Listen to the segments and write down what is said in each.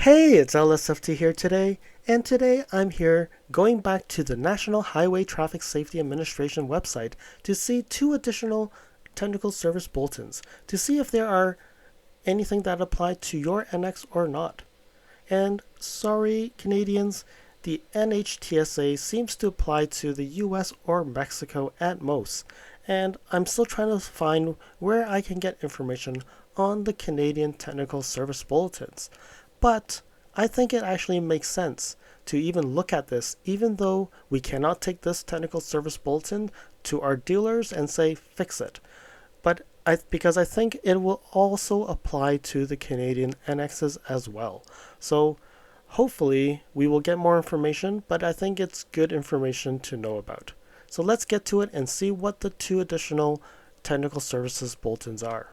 Hey, it's LSFT here today, and today I'm here going back to the National Highway Traffic Safety Administration website to see two additional technical service bulletins to see if there are anything that apply to your NX or not. And sorry, Canadians, the NHTSA seems to apply to the US or Mexico at most, and I'm still trying to find where I can get information on the Canadian Technical Service Bulletins. But I think it actually makes sense to even look at this, even though we cannot take this technical service bulletin to our dealers and say, fix it. But because I think it will also apply to the Canadian NXs as well. So hopefully we will get more information, but I think it's good information to know about. So let's get to it and see what the two additional technical services bulletins are.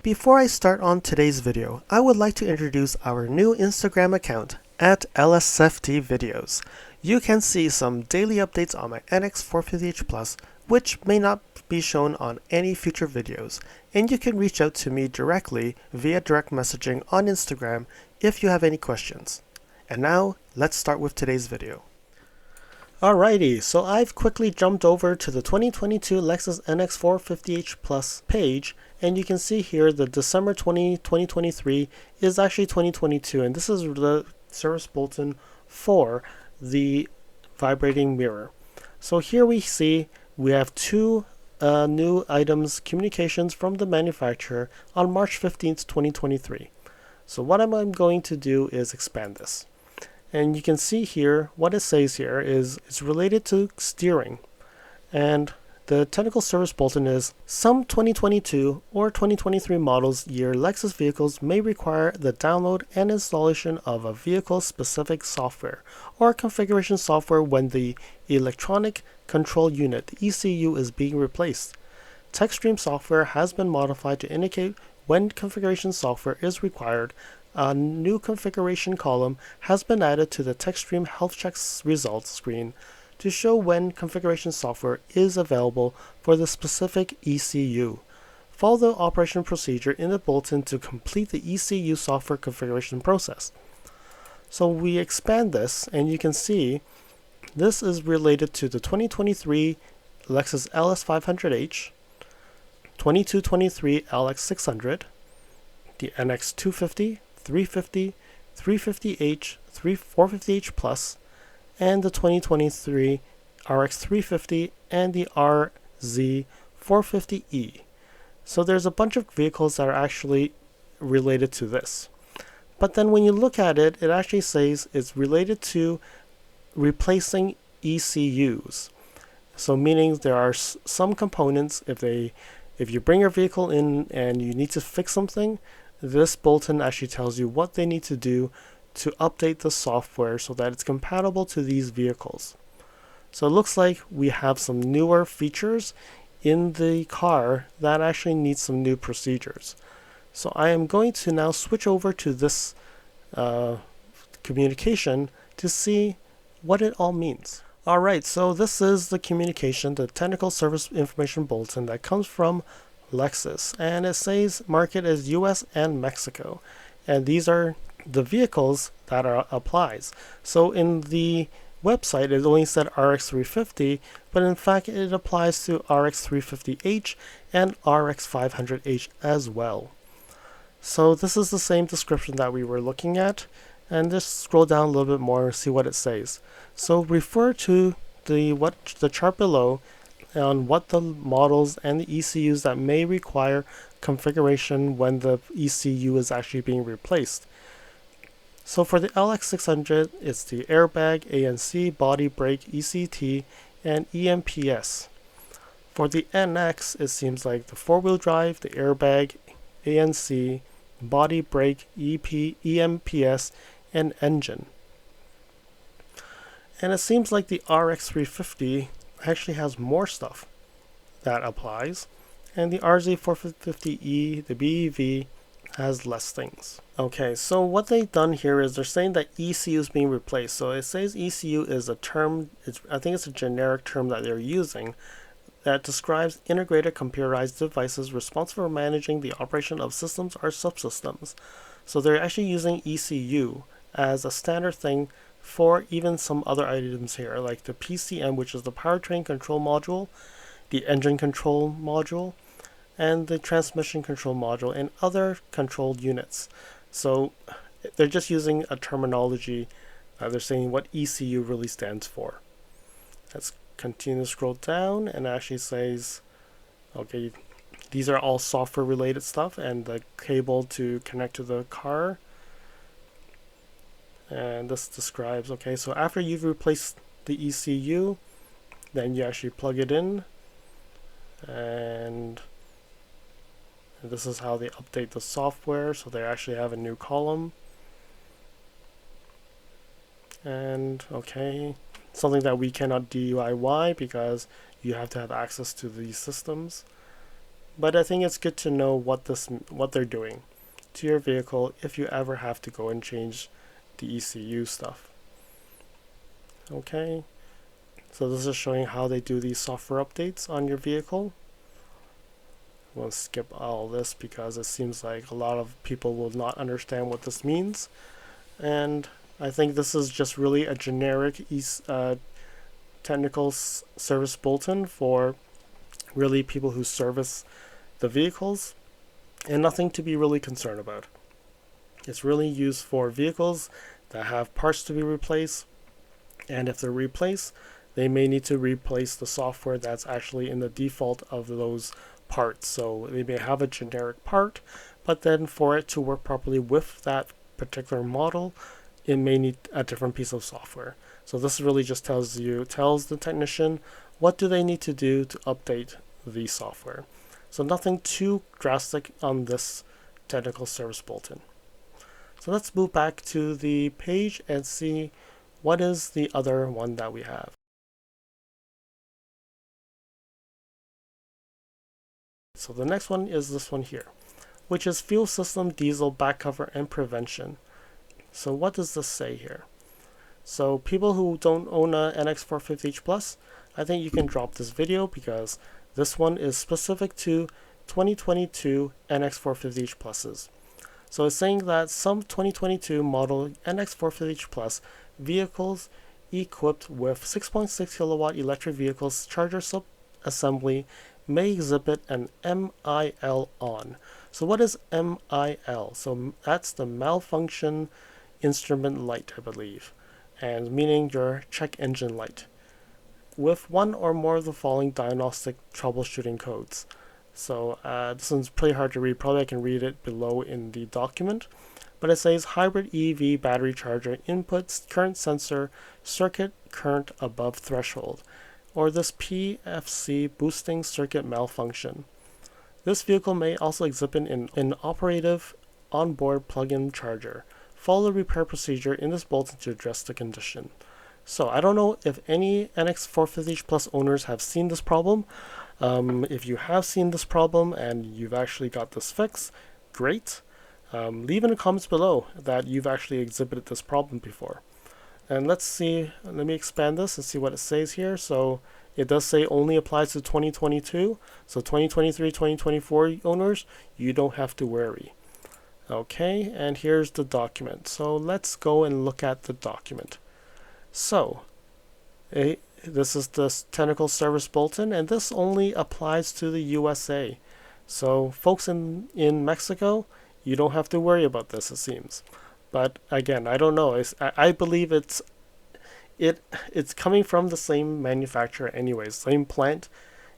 Before I start on today's video, I would like to introduce our new Instagram account at LSFT Videos. You can see some daily updates on my NX 450H Plus, which may not be shown on any future videos, and you can reach out to me directly via direct messaging on Instagram if you have any questions. And now, let's start with today's video. Alrighty, so I've quickly jumped over to the 2022 Lexus NX 450H Plus page, and you can see here the December 2023 is actually 2022, and this is the service bulletin for the vibrating mirror. So here we see we have two new items, communications from the manufacturer on March 15th, 2023. So what I'm going to do is expand this. And you can see here, what it says here is it's related to steering. And the technical service bulletin is, some 2022 or 2023 models year Lexus vehicles may require the download and installation of a vehicle-specific software or configuration software when the electronic control unit, the ECU, is being replaced. TechStream software has been modified to indicate when configuration software is required. A new configuration column has been added to the TechStream Health Checks results screen to show when configuration software is available for the specific ECU. Follow the operation procedure in the bulletin to complete the ECU software configuration process. So we expand this, and you can see this is related to the 2023 Lexus LS500H, 2223 LX600, the NX 250, 350, 350H, 450H Plus, and the 2023 RX 350 and the RZ 450E. So there's a bunch of vehicles that are actually related to this. But then when you look at it, it actually says it's related to replacing ECUs. So meaning there are some components, if you bring your vehicle in and you need to fix something, this bulletin actually tells you what they need to do to update the software so that it's compatible to these vehicles. So it looks like we have some newer features in the car that actually need some new procedures. So I am going to now switch over to this communication to see what it all means. Alright, so this is the communication, the Technical Service Information Bulletin that comes from Lexus, and it says market as US and Mexico, and these are the vehicles that applies. So in the website it only said RX 350, but in fact it applies to RX 350H and RX 500H as well. So this is the same description that we were looking at, and just scroll down a little bit more and see what it says. So refer to the chart below on what the models and the ECUs that may require configuration when the ECU is actually being replaced. So for the LX600, it's the airbag, ANC, body brake, ECT, and EMPS. For the NX, it seems like the four-wheel drive, the airbag, ANC, body brake, EMPS, and engine. And it seems like the RX 350 actually has more stuff that applies, and the RZ 450E, the BEV, has less things. Okay, so what they've done here is they're saying that ECU is being replaced. So it says ECU is a term, I think it's a generic term that they're using that describes integrated computerized devices responsible for managing the operation of systems or subsystems. So they're actually using ECU as a standard thing for even some other items here, like the PCM, which is the powertrain control module, the engine control module, and the transmission control module, and other controlled units. So they're just using a terminology. They're saying what ECU really stands for. Let's continue to scroll down, and it actually says, okay, these are all software related stuff, and the cable to connect to the car. And this describes, okay, so after you've replaced the ECU, then you actually plug it in, and this is how they update the software. So they actually have a new column. And okay, something that we cannot DIY because you have to have access to these systems. But I think it's good to know what they're doing to your vehicle if you ever have to go and change the ECU stuff. Okay, so this is showing how they do these software updates on your vehicle. We'll skip all this because it seems like a lot of people will not understand what this means, and I think this is just really a generic technical service bulletin for really people who service the vehicles, and nothing to be really concerned about. It's really used for vehicles that have parts to be replaced, and if they're replaced, they may need to replace the software that's actually in the default of those parts. So they may have a generic part, but then for it to work properly with that particular model, it may need a different piece of software. So this really just tells the technician what do they need to do to update the software. So nothing too drastic on this technical service bulletin. So let's move back to the page and see what is the other one that we have. So the next one is this one here, which is fuel system diesel back cover and prevention. So what does this say here? So people who don't own a NX 450h Plus, I think you can drop this video because this one is specific to 2022 NX 450h Pluses. So it's saying that some 2022 model NX 450h Plus vehicles equipped with 6.6 kilowatt electric vehicles charger sub-assembly may exhibit an MIL on. So what is MIL? So that's the malfunction instrument light, I believe, and meaning your check engine light, with one or more of the following diagnostic troubleshooting codes. So this one's pretty hard to read. Probably I can read it below in the document, but it says hybrid EV battery charger inputs current sensor circuit current above threshold, or this PFC boosting circuit malfunction. This vehicle may also exhibit an inoperative onboard plug-in charger. Follow the repair procedure in this bulletin to address the condition. So I don't know if any NX 450h Plus owners have seen this problem. If you have seen this problem and you've actually got this fixed, great. Leave in the comments below that you've actually exhibited this problem before. And let's see, let me expand this and see what it says here. So it does say only applies to 2022. So 2023, 2024 owners, you don't have to worry. Okay, and here's the document. So let's go and look at the document. So this is the Technical Service Bulletin, and this only applies to the USA. So folks in Mexico, you don't have to worry about this, it seems. But again, I don't know. I believe it's coming from the same manufacturer anyways, same plant.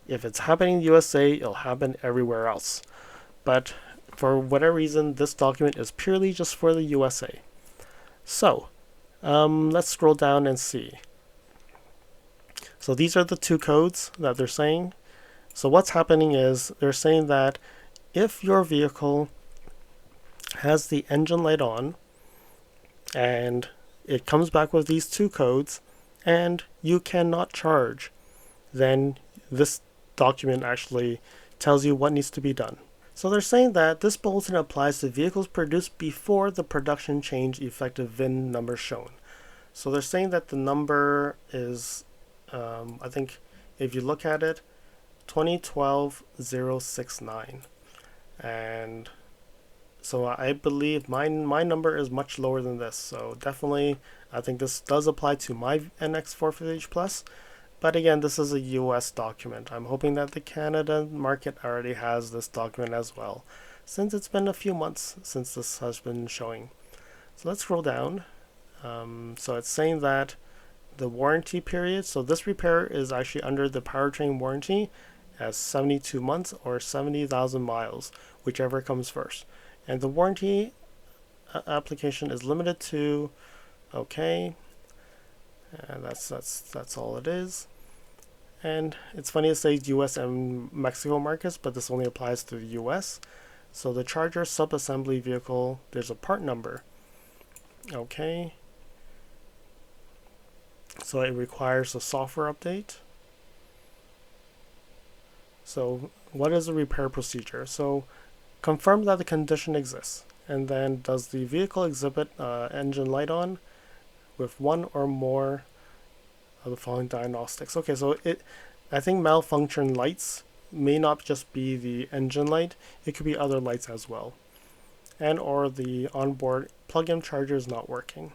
If it's happening in the USA, it'll happen everywhere else. But for whatever reason, this document is purely just for the USA. So let's scroll down and see. So these are the two codes that they're saying. So what's happening is they're saying that if your vehicle has the engine light on and it comes back with these two codes and you cannot charge, then this document actually tells you what needs to be done. So they're saying that this bulletin applies to vehicles produced before the production change effective VIN number shown. So they're saying that the number is, I think if you look at it, 2012-069. And so I believe my number is much lower than this. So definitely, I think this does apply to my NX 450H Plus. But again, this is a US document. I'm hoping that the Canada market already has this document as well, since it's been a few months since this has been showing. So let's scroll down. So it's saying that the warranty period, so this repair is actually under the powertrain warranty as 72 months or 70,000 miles, whichever comes first. And the warranty application is limited to, okay, and that's all it is. And it's funny it says US and Mexico markets, but this only applies to the US. So the charger sub-assembly vehicle, there's a part number. Okay. So it requires a software update. So what is the repair procedure? So confirm that the condition exists. And then does the vehicle exhibit engine light on with one or more of the following diagnostics? Okay, so I think malfunction lights may not just be the engine light, it could be other lights as well. And or the onboard plug-in charger is not working.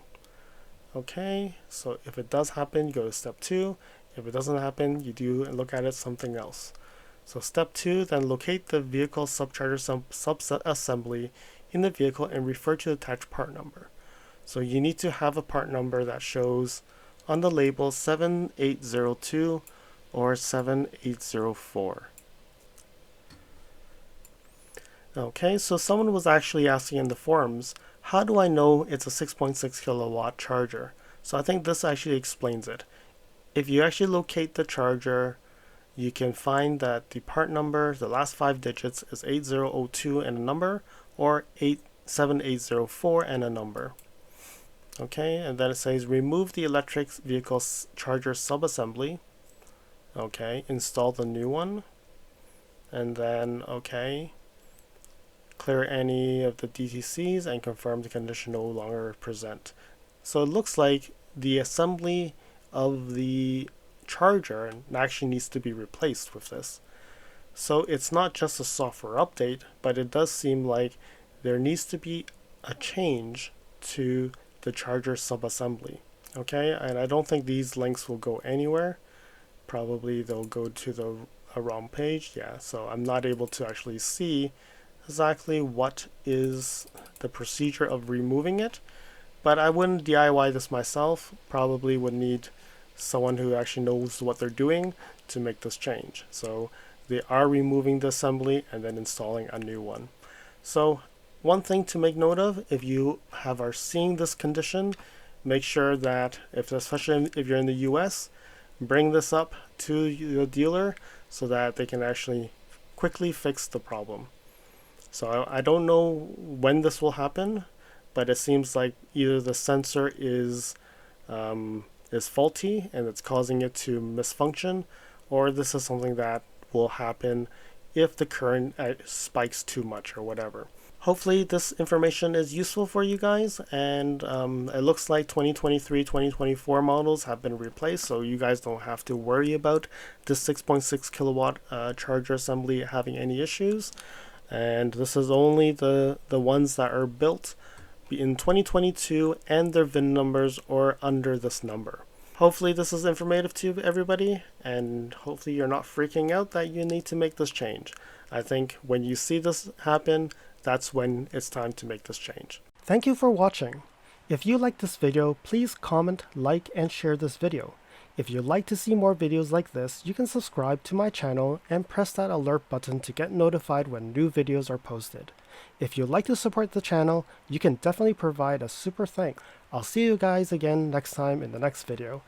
Okay, so if it does happen, you go to step 2. If it doesn't happen, you do look at it something else. So step 2, then locate the vehicle subcharger sub-assembly in the vehicle and refer to the attached part number. So you need to have a part number that shows on the label 7802 or 7804. Okay, so someone was actually asking in the forums, how do I know it's a 6.6 kilowatt charger? So I think this actually explains it. If you actually locate the charger, you can find that the part number, the last 5 digits, is 8002 and a number, or 7804 and a number. Okay, and then it says remove the electric vehicle charger subassembly. Okay, install the new one. And then, okay, clear any of the DTCs and confirm the condition no longer present. So it looks like the assembly of the charger actually needs to be replaced with this. So it's not just a software update, but it does seem like there needs to be a change to the charger subassembly. Okay, and I don't think these links will go anywhere. Probably they'll go to the wrong page. Yeah, so I'm not able to actually see exactly what is the procedure of removing it, but I wouldn't DIY this myself. Probably would need someone who actually knows what they're doing to make this change. So they are removing the assembly and then installing a new one. So one thing to make note of, if you are seeing this condition, make sure that especially if you're in the US, bring this up to the dealer so that they can actually quickly fix the problem. So I don't know when this will happen, but it seems like either the sensor is faulty and it's causing it to misfunction, or this is something that will happen if the current spikes too much or whatever. Hopefully this information is useful for you guys, and it looks like 2023-2024 models have been replaced, so you guys don't have to worry about this 6.6 kilowatt charger assembly having any issues. And this is only the ones that are built in 2022 and their VIN numbers or under this number. Hopefully this is informative to everybody, and hopefully you're not freaking out that you need to make this change. I think when you see this happen, that's when it's time to make this change. Thank you for watching. If you liked this video, please comment, like, and share this video. If you'd like to see more videos like this, you can subscribe to my channel and press that alert button to get notified when new videos are posted. If you'd like to support the channel, you can definitely provide a super thanks. I'll see you guys again next time in the next video.